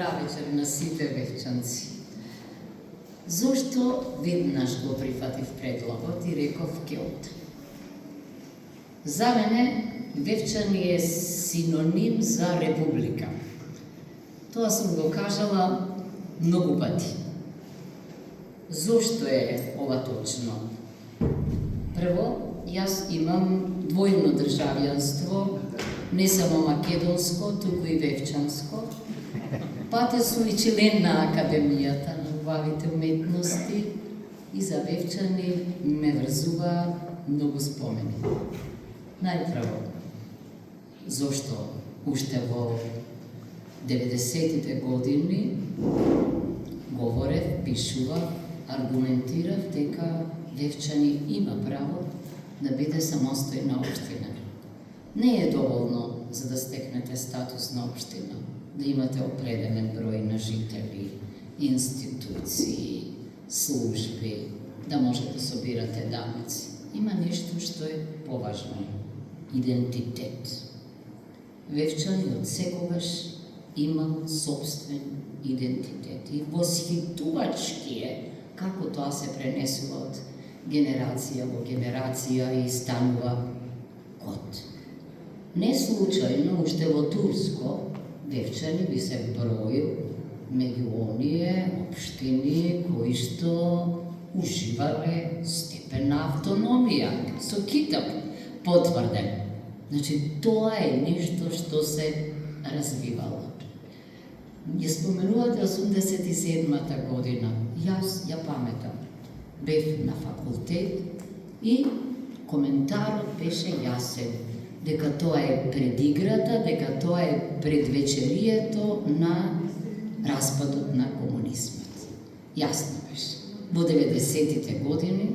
Добра вечер на сите вевчанци. Зошто веднаш го прифатив предлогот и реков ќе од? За мене Вевчани е синоним за република. Тоа сум го кажала многу пати. Зошто е ова точно? Прво, јас имам двојно државјанство, не само македонско, туку и вевчанско. Пате сум и член на Академијата на убавите уметности и за Вевчани ме врзува многу спомени. Најпрво, зошто уште во 90-тите години говорев, пишував, аргументирав дека Вевчани има право да биде самостојна општина. Не е доволно за да стекнете статус на општина, да имате определен број на жители, институции, служби, да може да собирате данъци. Има нешто што е поважно. Идентитет. Вевчани од секогаш имал собствен идентитет. И восхитувачки е како тоа се пренесува од генерација во генерација и станува код. Не случајно, уште во Турско, Вевчани би се броил меѓу оние општини кои што уживале степен на автономија, со китап потврден. Значи, тоа е нешто што се развивало. Ја споменувате 87-та година. Јас ја паметам. Бев на факултет и коментарот беше јасен, дека тоа е предиграта, дека тоа е предвечерието на распадот на комунизмот. Јасно беше. Во 90-тите години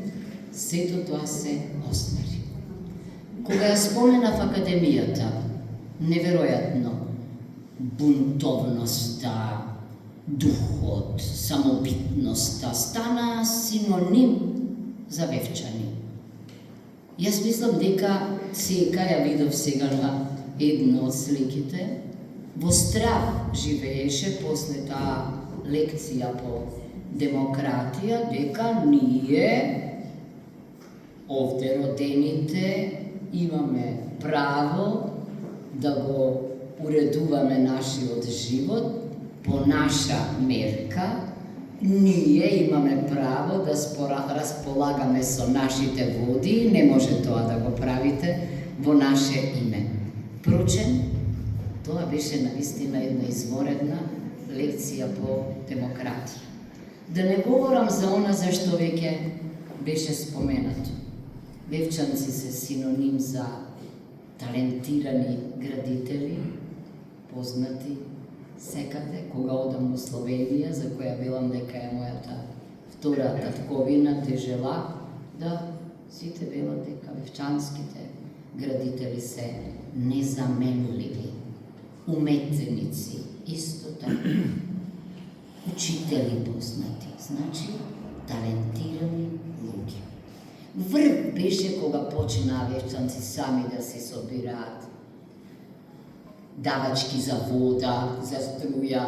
сето тоа се оствари. Кога ја споменав Академијата, неверојатно, бунтовноста, духот, самобитноста стана синоним за Вевчани. Јас мислам дека сека ја видов сега на една од сликите, во страв живееше после таа лекција по демократија, дека ние, овде родените, имаме право да го уредуваме нашиот живот по наша мерка. Ние имаме право да располагаме со нашите води, не може тоа да го правите во наше име. Впрочем, тоа беше наистина една изворедна лекција по демократија. Да не говорам за она за што веќе беше споменато. Вевчанци се синоним за талентирани градители, познати секаде. Кога одам во Словенија, за која велам дека е мојата втора татковина, те жела, да сите велат дека вевчанските градители се незаменливи. Уметници, исто така. Учители познати, значи талентирани луѓе. Врв беше кога почнаа вевчанци сами да се собираат давачки за вода, за струја.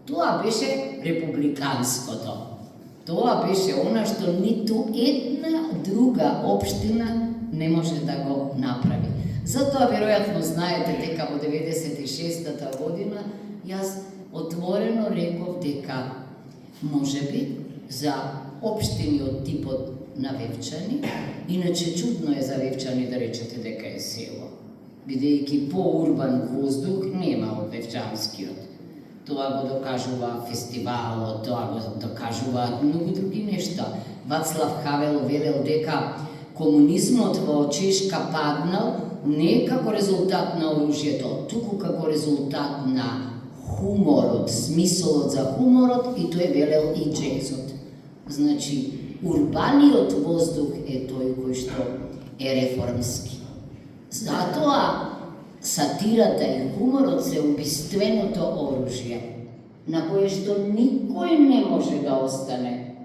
Тоа беше републиканското. Тоа беше она што ниту една друга општина не може да го направи. Затоа веројатно знаете дека во 96-та година јас отворено реков дека можеби за општини од типот на Вевчани, иначе чудно е за Вевчани да речете дека е село, бидејќи по-урбан воздух нема од вевчанскиот. Тоа го докажува фестивалот, тоа го докажуваат многу други нешта. Вацлав Хавел велел дека комунизмот во Чешка паднал не како резултат на оружјето, туку како резултат на хуморот, смисолот за хуморот, и тој велел и джезот. Значи, урбаниот воздух е тој кој што е реформски. Затоа сатирата и хуморот се убиственото оружје, на кое што никој не може да остане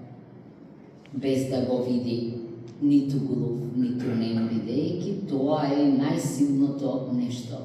без да го види, ниту глув, ниту нем, бидејќи тоа е најсилното нешто